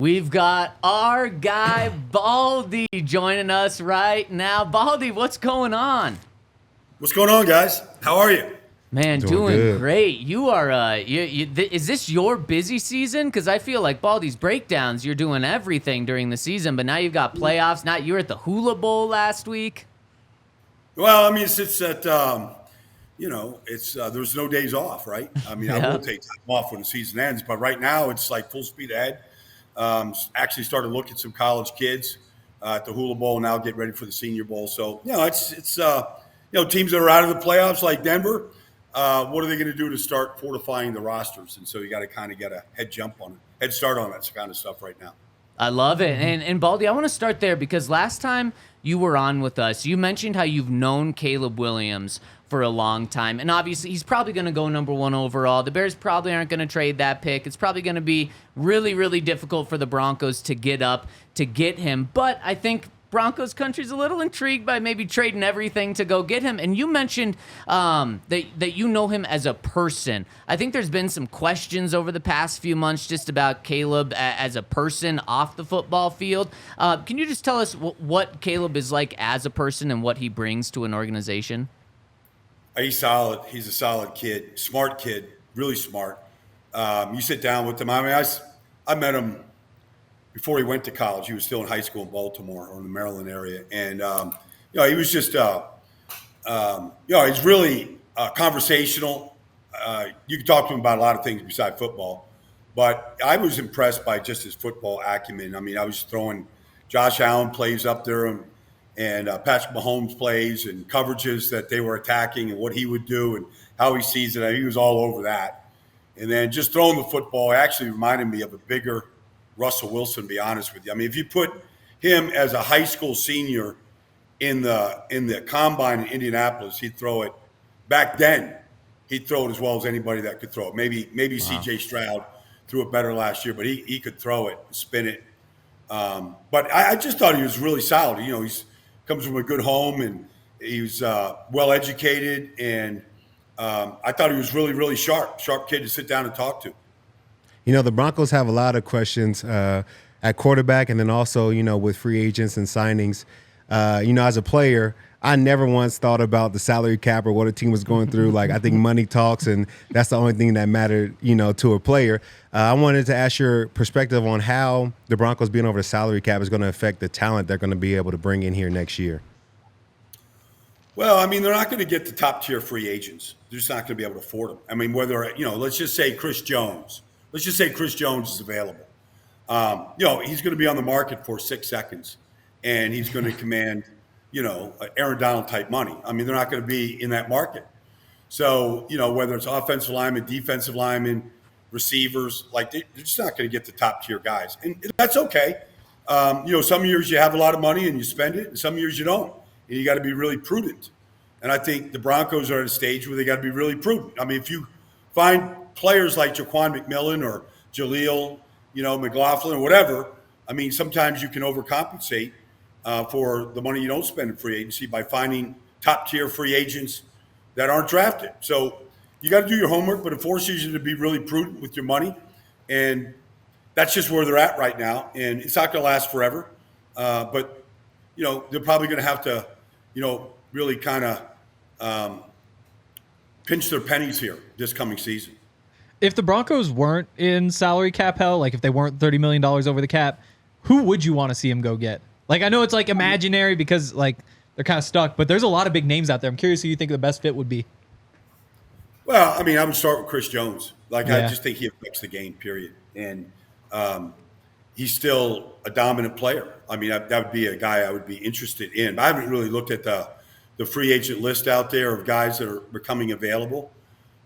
We've got our guy Baldy joining us right now. Baldy, what's going on? What's going on, guys? How are you? Man, Doing doing good. great. You are. Is this your busy season? Because I feel like Baldy's breakdowns, you're doing everything during the season, but now you've got playoffs. Not you were at the Hula Bowl last week. Well, I mean, it's that there's no days off, right? I mean, I will Yeah. take time off when the season ends, but right now it's like full speed ahead. Actually started looking at some college kids at the Hula Bowl, now get ready for the Senior Bowl. So it's teams that are out of the playoffs like Denver. What are they going to do to start fortifying the rosters? And so you got to kind of get a head start on that kind of stuff right now. I love it. And Baldy, I want to start there because last time you were on with us, you mentioned how you've known Caleb Williams for a long time. And obviously, he's probably going to go number 1 overall. The Bears probably aren't going to trade that pick. It's probably going to be really, really difficult for the Broncos to get up to get him. But I think Broncos country's a little intrigued by maybe trading everything to go get him. And you mentioned that you know him as a person. I think there's been some questions over the past few months just about Caleb as a person off the football field. Can you just tell us what Caleb is like as a person and what he brings to an organization? He's solid. He's a solid kid, smart kid, really smart. You sit down with him. I mean, I met him before he went to college. He was still in high school in Baltimore or in the Maryland area. And, he was just, he's really conversational. You can talk to him about a lot of things besides football. But I was impressed by just his football acumen. I mean, I was throwing Josh Allen plays up there and Patrick Mahomes plays and coverages that they were attacking and what he would do and how he sees it. I mean, he was all over that. And then just throwing the football actually reminded me of a bigger Russell Wilson, to be honest with you. I mean, if you put him as a high school senior in the combine in Indianapolis, he'd throw it. Back then, he'd throw it as well as anybody that could throw it. Maybe Wow. C.J. Stroud threw it better last year, but he could throw it, spin it. But I just thought he was really solid. You know, he's comes from a good home and he was well educated, and I thought he was really, really sharp kid to sit down and talk to. You know, the Broncos have a lot of questions at quarterback, and then also, with free agents and signings. As a player, I never once thought about the salary cap or what a team was going through. Like, I think money talks, and that's the only thing that mattered, to a player. I wanted to ask your perspective on how the Broncos being over the salary cap is going to affect the talent they're going to be able to bring in here next year. Well, I mean, they're not going to get the top tier free agents. They're just not going to be able to afford them. I mean, let's just say Chris Jones. Let's just say Chris Jones is available. He's going to be on the market for 6 seconds, and he's going to command, Aaron Donald type money. I mean, they're not going to be in that market. So, whether it's offensive linemen, defensive linemen, receivers, like they're just not going to get the top tier guys. And that's okay. Some years you have a lot of money and you spend it, and some years you don't. And you got to be really prudent. And I think the Broncos are at a stage where they got to be really prudent. I mean, if you find players like Jaquan McMillan or Jaleel, McLaughlin or whatever, I mean, sometimes you can overcompensate for the money you don't spend in free agency by finding top-tier free agents that aren't drafted. So you got to do your homework, but it forces you to be really prudent with your money. And that's just where they're at right now. And it's not going to last forever. But they're probably going to have to, really kind of pinch their pennies here this coming season. If the Broncos weren't in salary cap hell, like if they weren't $30 million over the cap, who would you want to see him go get? Like, I know it's like imaginary because like they're kind of stuck, but there's a lot of big names out there. I'm curious who you think the best fit would be. Well, I mean, I would start with Chris Jones. Like, Yeah. I just think he affects the game, period. And he's still a dominant player. I mean, that would be a guy I would be interested in. I haven't really looked at the free agent list out there of guys that are becoming available.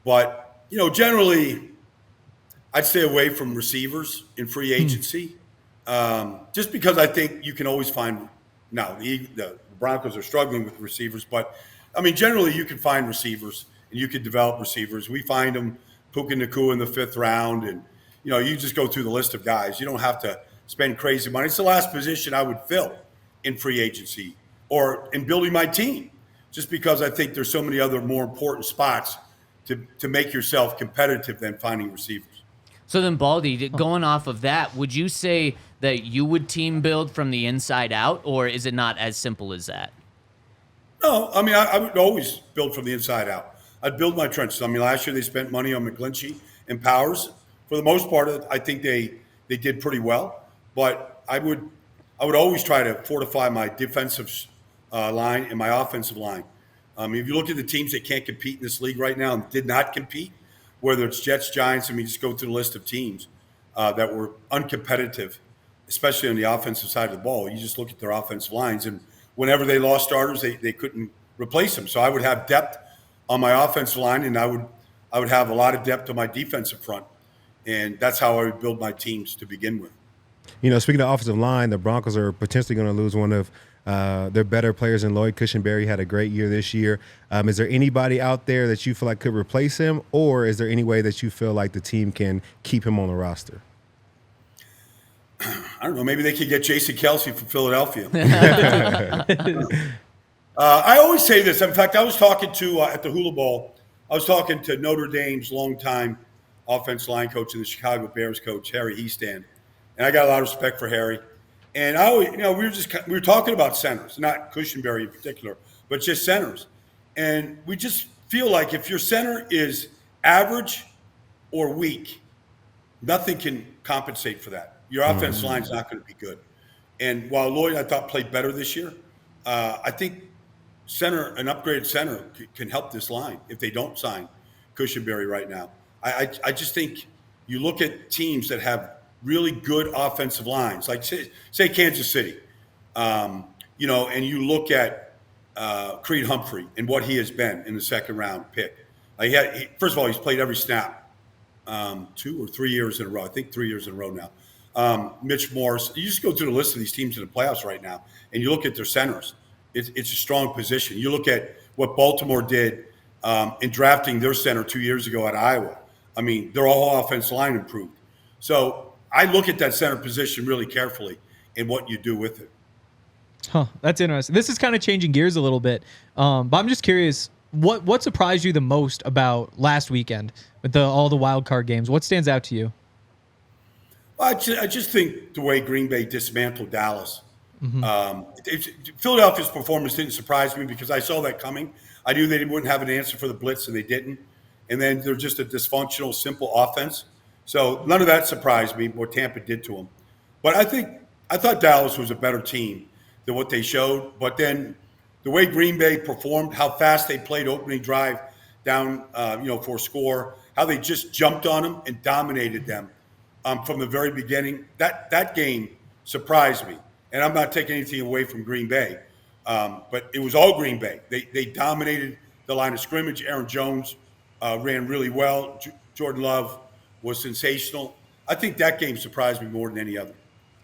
But, generally, I'd stay away from receivers in free agency just because I think you can always find – now, the Broncos are struggling with receivers, but, I mean, generally you can find receivers and you can develop receivers. We find them, Puka Nacua in the 5th round, and, you just go through the list of guys. You don't have to spend crazy money. It's the last position I would fill in free agency or in building my team, just because I think there's so many other more important spots to make yourself competitive than finding receivers. So then, Baldy, going off of that, would you say that you would team build from the inside out, or is it not as simple as that? No, I mean, I would always build from the inside out. I'd build my trenches. I mean, last year they spent money on McGlinchey and Powers. For the most part, I think they did pretty well. But I would always try to fortify my defensive line and my offensive line. If you look at the teams that can't compete in this league right now and did not compete, whether it's Jets, Giants, I mean, just go through the list of teams that were uncompetitive, especially on the offensive side of the ball. You just look at their offensive lines, and whenever they lost starters, they couldn't replace them. So I would have depth on my offensive line, and I would have a lot of depth on my defensive front, and that's how I would build my teams to begin with. Speaking of offensive line, the Broncos are potentially going to lose one of their better players in Lloyd Cushenberry. Had a great year this year. Is there anybody out there that you feel like could replace him, or is there any way that you feel like the team can keep him on the roster? I don't know. Maybe they could get Jason Kelsey from Philadelphia. I always say this. In fact, I was talking to at the Hula Bowl. I was talking to Notre Dame's longtime offensive line coach and the Chicago Bears coach, Harry Easton, and I got a lot of respect for Harry. And I always, we were talking about centers, not Cushenberry in particular, but just centers. And we just feel like if your center is average or weak, nothing can compensate for that. Your offensive line is not going to be good. And while Lloyd, I thought, played better this year, I think an upgraded center can help this line if they don't sign Cushenberry right now. I just think you look at teams that have really good offensive lines, like say Kansas City, and you look at Creed Humphrey and what he has been in the second round pick. First of all, he's played every snap 2 or 3 years in a row. I think 3 years in a row now. Mitch Morse. You just go through the list of these teams in the playoffs right now, and you look at their centers. It's a strong position. You look at what Baltimore did in drafting their center 2 years ago at Iowa. I mean, their whole offensive line improved. So I look at that center position really carefully and what you do with it. Huh, that's interesting. This is kind of changing gears a little bit, but I'm just curious, what surprised you the most about last weekend with all the wild card games? What stands out to you? Well, I just think the way Green Bay dismantled Dallas. Philadelphia's performance didn't surprise me because I saw that coming. I knew they wouldn't have an answer for the blitz, and they didn't. And then they're just a dysfunctional, simple offense. So none of that surprised me, what Tampa did to them. But I thought Dallas was a better team than what they showed. But then the way Green Bay performed, how fast they played opening drive down, for a score, how they just jumped on them and dominated them from the very beginning. That game surprised me. And I'm not taking anything away from Green Bay, but it was all Green Bay. They dominated the line of scrimmage. Aaron Jones ran really well. Jordan Love was sensational. I think that game surprised me more than any other.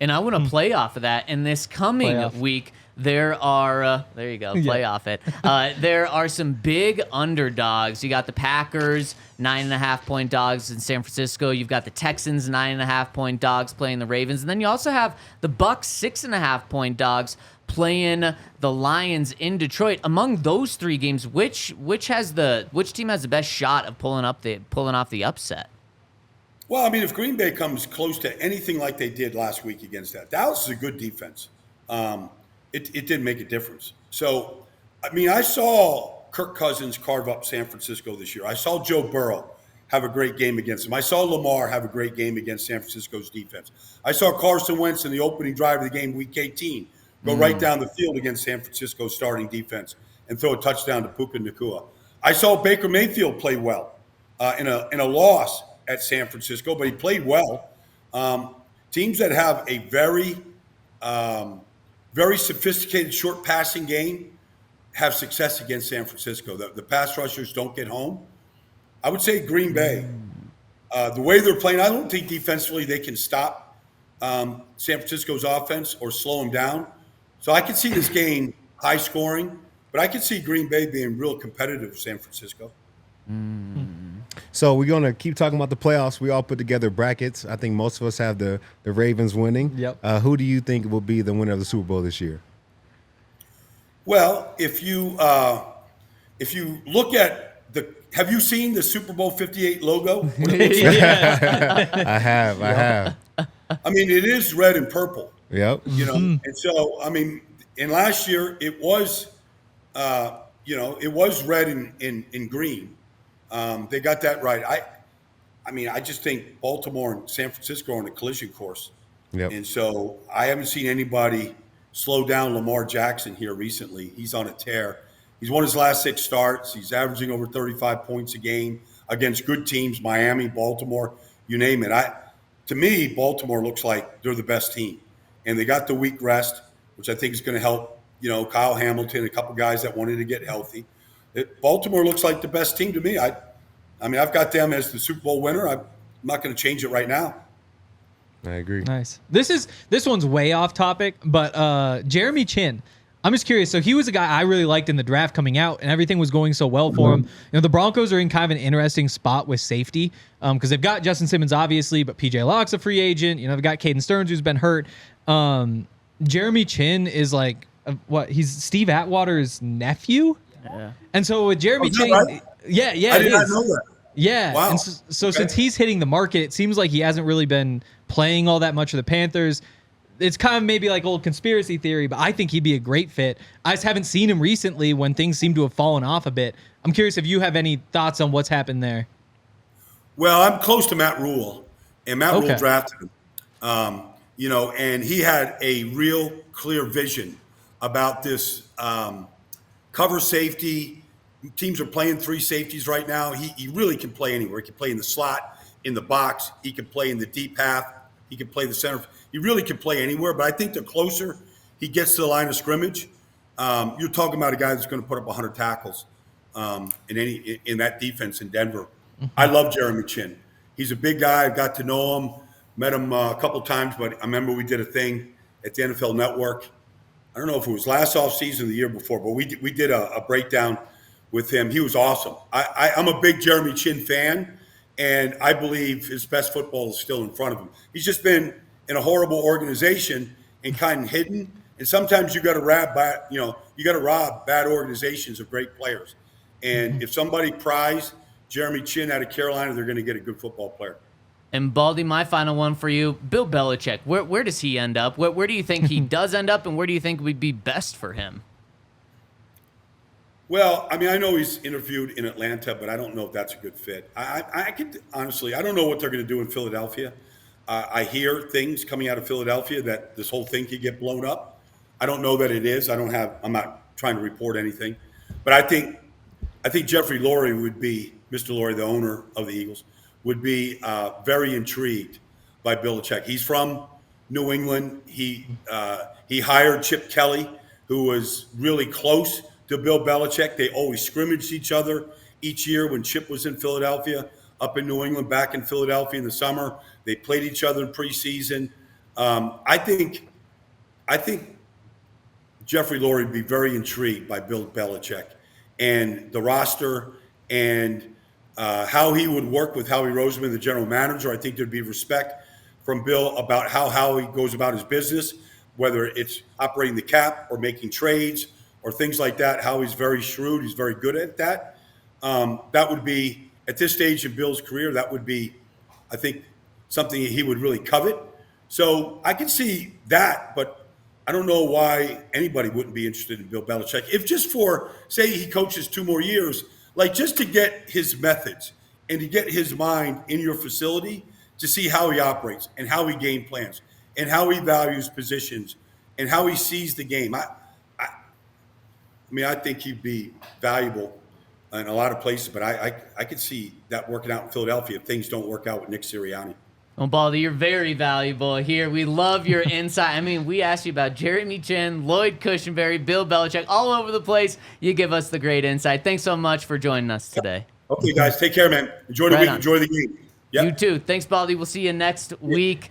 And I want to play off of that. And this coming week, there are there you go, play off it. There are some big underdogs. You got the Packers, 9.5-point dogs in San Francisco. You've got the Texans, 9.5-point dogs playing the Ravens, and then you also have the Bucks, 6.5-point dogs playing the Lions in Detroit. Among those three games, which team has the best shot of pulling off the upset? Well, I mean, if Green Bay comes close to anything like they did last week against that, Dallas is a good defense. It didn't make a difference. So, I mean, I saw Kirk Cousins carve up San Francisco this year. I saw Joe Burrow have a great game against them. I saw Lamar have a great game against San Francisco's defense. I saw Carson Wentz in the opening drive of the game, Week 18, go right down the field against San Francisco's starting defense and throw a touchdown to Puka Nacua. I saw Baker Mayfield play well in a loss at San Francisco, but he played well. Teams that have a very sophisticated short passing game have success against San Francisco. The pass rushers don't get home. I would say Green Bay. The way they're playing, I don't think defensively they can stop San Francisco's offense or slow them down. So I could see this game high scoring, but I could see Green Bay being real competitive with San Francisco. So we're going to keep talking about the playoffs. We all put together brackets. I think most of us have the Ravens winning. Yep. Who do you think will be the winner of the Super Bowl this year? Well, if you look at have you seen the Super Bowl 58 logo? I have. I mean, it is red and purple. Yep. And so I mean, and last year it was, it was red and green. They got that right. I mean, I just think Baltimore and San Francisco are on a collision course. Yep. And so I haven't seen anybody slow down Lamar Jackson here recently. He's on a tear. He's won his last 6 starts. He's averaging over 35 points a game against good teams, Miami, Baltimore, you name it. To me, Baltimore looks like they're the best team. And they got the week rest, which I think is going to help, Kyle Hamilton, a couple guys that wanted to get healthy. Baltimore looks like the best team to me. I mean, I've got them as the Super Bowl winner. I'm not going to change it right now. I agree. Nice. This one's way off topic, but Jeremy Chin, I'm just curious. So he was a guy I really liked in the draft coming out, and everything was going so well for him. The Broncos are in kind of an interesting spot with safety because they've got Justin Simmons, obviously, but PJ Locke's a free agent. They've got Caden Stearns, who's been hurt. Jeremy Chin is like, he's Steve Atwater's nephew? Yeah. And so with Jeremy Chin, right? yeah, I did not know that. Yeah. Wow. And so since he's hitting the market, it seems like he hasn't really been playing all that much for the Panthers. It's kind of maybe like old conspiracy theory, but I think he'd be a great fit. I just haven't seen him recently when things seem to have fallen off a bit. I'm curious if you have any thoughts on what's happened there. Well, I'm close to Matt Rule, and Matt Rule drafted him. And he had a real clear vision about this cover safety. Teams are playing 3 safeties right now. He really can play anywhere. He can play in the slot, in the box. He can play in the deep half. He can play the center. He really can play anywhere. But I think the closer he gets to the line of scrimmage, you're talking about a guy that's going to put up 100 tackles in that defense in Denver. I love Jeremy Chin. He's a big guy. I got to know him, met him a couple times, but I remember we did a thing at the NFL Network. I don't know if it was last offseason or the year before, but we did a breakdown with him. He was awesome. I'm a big Jeremy Chin fan, and I believe his best football is still in front of him. He's just been in a horrible organization and kind of hidden. And sometimes you got to rob bad organizations of great players. And if somebody pries Jeremy Chin out of Carolina, they're going to get a good football player. And Baldy, my final one for you, Bill Belichick. Where does he end up? Where do you think he does end up, and where do you think would be best for him? Well, I mean, I know he's interviewed in Atlanta, but I don't know if that's a good fit. I don't know what they're going to do in Philadelphia. I hear things coming out of Philadelphia that this whole thing could get blown up. I don't know that it is. I'm not trying to report anything, but I think Jeffrey Lurie would be, Mr. Lurie, the owner of the Eagles, would be very intrigued by Belichick. He's from New England. He hired Chip Kelly, who was really close to Bill Belichick. They always scrimmaged each other each year when Chip was in Philadelphia, up in New England, back in Philadelphia in the summer. They played each other in preseason. I think Jeffrey Lurie would be very intrigued by Bill Belichick and the roster and how he would work with Howie Roseman, the general manager. I think there'd be respect from Bill about how Howie goes about his business, whether it's operating the cap or making trades or things like that. Howie's very shrewd. He's very good at that. That would be, at this stage in Bill's career, that would be, I think, something he would really covet. So I can see that, but I don't know why anybody wouldn't be interested in Bill Belichick. If just for, say he coaches 2 more years, like just to get his methods and to get his mind in your facility to see how he operates and how he game plans and how he values positions and how he sees the game. I think he'd be valuable in a lot of places, but I could see that working out in Philadelphia if things don't work out with Nick Sirianni. Well, Baldy, you're very valuable here. We love your insight. I mean, we asked you about Jeremy Chin, Lloyd Cushenberry, Bill Belichick, all over the place. You give us the great insight. Thanks so much for joining us today. Okay, guys, take care, man. Enjoy the week. Enjoy the game. Yep. You too. Thanks, Baldy. We'll see you next week.